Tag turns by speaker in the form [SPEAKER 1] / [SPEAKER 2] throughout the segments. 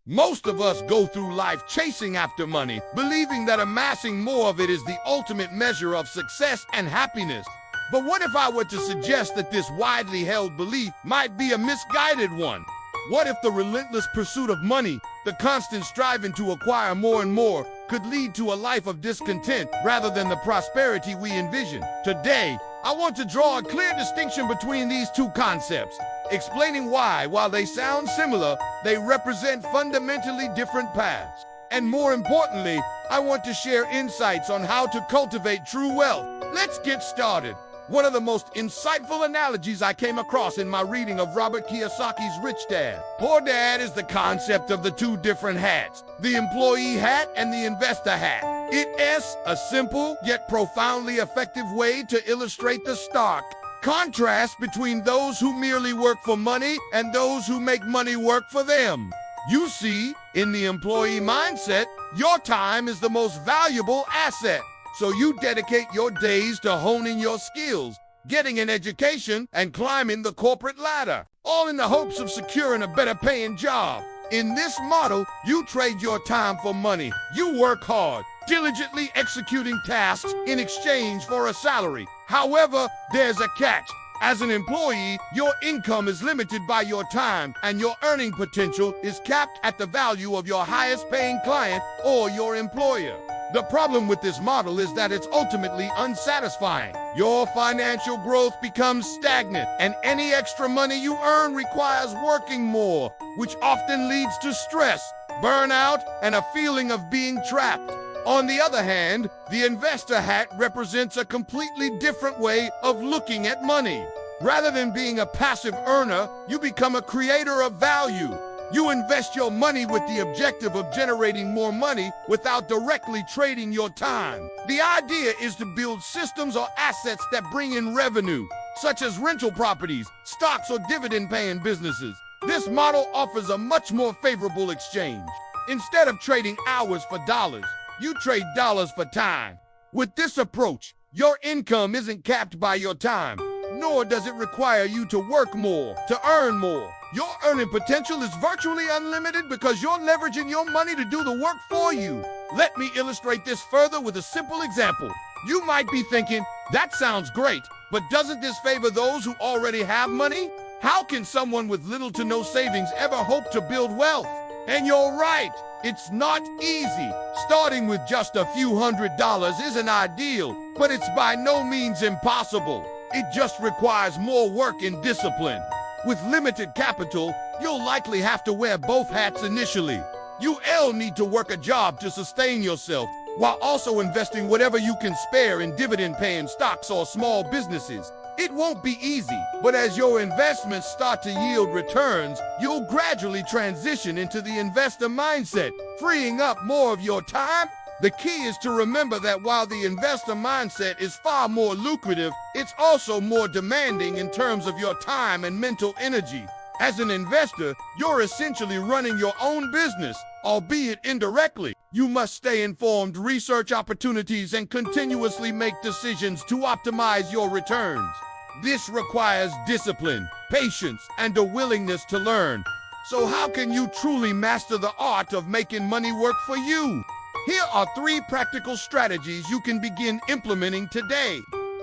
[SPEAKER 1] Most of us go through life chasing after money, believing that amassing more of it is the ultimate measure of success and happiness. But what if I were to suggest that this widely held belief might be a misguided one? What if the relentless pursuit of money, the constant striving to acquire more and more, could lead to a life of discontent rather than the prosperity we envision? Today, I want to draw a clear distinction between these two concepts, explaining why, while they sound similar, they represent fundamentally different paths. And more importantly, I want to share insights on how to cultivate true wealth. Let's get started. One of the most insightful analogies I came across in my reading of Robert Kiyosaki's Rich Dad, Poor Dad is the concept of the two different hats, the employee hat and the investor hat. It is a simple yet profoundly effective way to illustrate the stark contrast between those who merely work for money and those who make money work for them. You see, in the employee mindset, your time is the most valuable asset. So you dedicate your days to honing your skills, getting an education, and climbing the corporate ladder, all in the hopes of securing a better paying job. In this model, you trade your time for money. You work hard, diligently executing tasks in exchange for a salary. However, there's a catch. As an employee, your income is limited by your time, and your earning potential is capped at the value of your highest paying client or your employer. The problem with this model is that it's ultimately unsatisfying. Your financial growth becomes stagnant, and any extra money you earn requires working more, which often leads to stress, burnout, and a feeling of being trapped. On the other hand, the investor hat represents a completely different way of looking at money. Rather than being a passive earner, you become a creator of value. You invest your money with the objective of generating more money without directly trading your time. The idea is to build systems or assets that bring in revenue, such as rental properties, stocks, or dividend-paying businesses. This model offers a much more favorable exchange. Instead of trading hours for dollars, you trade dollars for time. With this approach, your income isn't capped by your time, nor does it require you to work more to earn more. Your earning potential is virtually unlimited because you're leveraging your money to do the work for you. Let me illustrate this further with a simple example. You might be thinking, that sounds great, but doesn't this favor those who already have money? How can someone with little to no savings ever hope to build wealth? And you're right, it's not easy. Starting with just a few $100s isn't ideal, but it's by no means impossible. It just requires more work and discipline. With limited capital, you'll likely have to wear both hats initially. You'll need to work a job to sustain yourself, while also investing whatever you can spare in dividend-paying stocks or small businesses. It won't be easy, but as your investments start to yield returns, you'll gradually transition into the investor mindset, freeing up more of your time. The key is to remember that while the investor mindset is far more lucrative, it's also more demanding in terms of your time and mental energy. As an investor, you're essentially running your own business, albeit indirectly. You must stay informed, research opportunities, and continuously make decisions to optimize your returns. This requires discipline, patience, and a willingness to learn. So how can you truly master the art of making money work for you? Here are 3 practical strategies you can begin implementing today.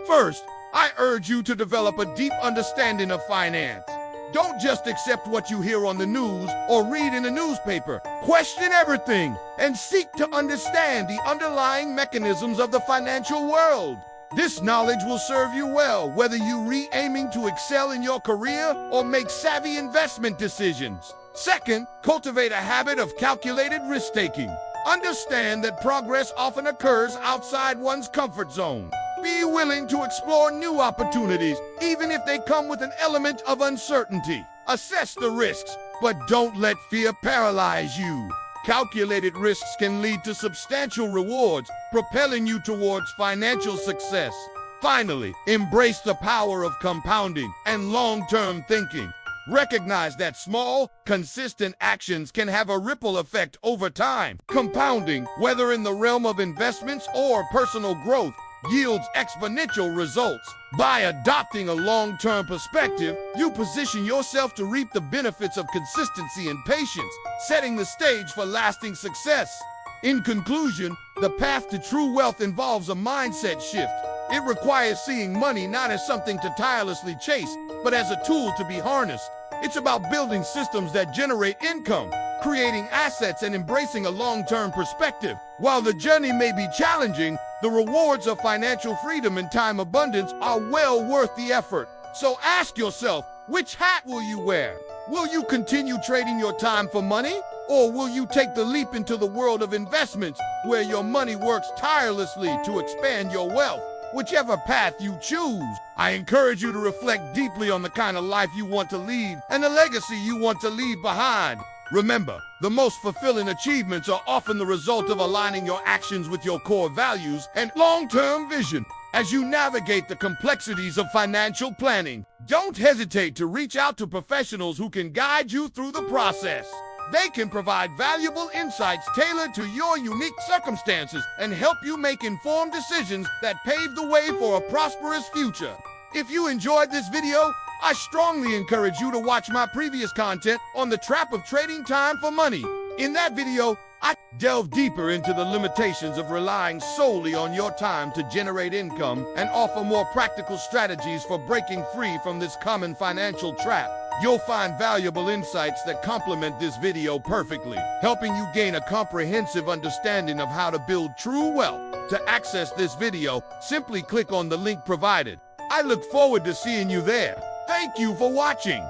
[SPEAKER 1] First, I urge you to develop a deep understanding of finance. Don't just accept what you hear on the news or read in a newspaper. Question everything and seek to understand the underlying mechanisms of the financial world. This knowledge will serve you well, whether you're aiming to excel in your career or make savvy investment decisions. Second, cultivate a habit of calculated risk-taking. Understand that progress often occurs outside one's comfort zone. Be willing to explore new opportunities, even if they come with an element of uncertainty. Assess the risks, but don't let fear paralyze you. Calculated risks can lead to substantial rewards, propelling you towards financial success. Finally, embrace the power of compounding and long-term thinking. Recognize that small, consistent actions can have a ripple effect over time. Compounding, whether in the realm of investments or personal growth, yields exponential results. By adopting a long-term perspective, you position yourself to reap the benefits of consistency and patience, setting the stage for lasting success. In conclusion, the path to true wealth involves a mindset shift. It requires seeing money not as something to tirelessly chase, but as a tool to be harnessed. It's about building systems that generate income, creating assets, and embracing a long-term perspective. While the journey may be challenging, the rewards of financial freedom and time abundance are well worth the effort. So ask yourself, which hat will you wear? Will you continue trading your time for money? Or will you take the leap into the world of investments where your money works tirelessly to expand your wealth? Whichever path you choose, I encourage you to reflect deeply on the kind of life you want to lead and the legacy you want to leave behind. Remember, the most fulfilling achievements are often the result of aligning your actions with your core values and long-term vision. As you navigate the complexities of financial planning, don't hesitate to reach out to professionals who can guide you through the process. They can provide valuable insights tailored to your unique circumstances and help you make informed decisions that pave the way for a prosperous future. If you enjoyed this video, I strongly encourage you to watch my previous content on the trap of trading time for money. In that video, I delve deeper into the limitations of relying solely on your time to generate income and offer more practical strategies for breaking free from this common financial trap. You'll find valuable insights that complement this video perfectly, helping you gain a comprehensive understanding of how to build true wealth. To access this video, simply click on the link provided. I look forward to seeing you there. Thank you for watching.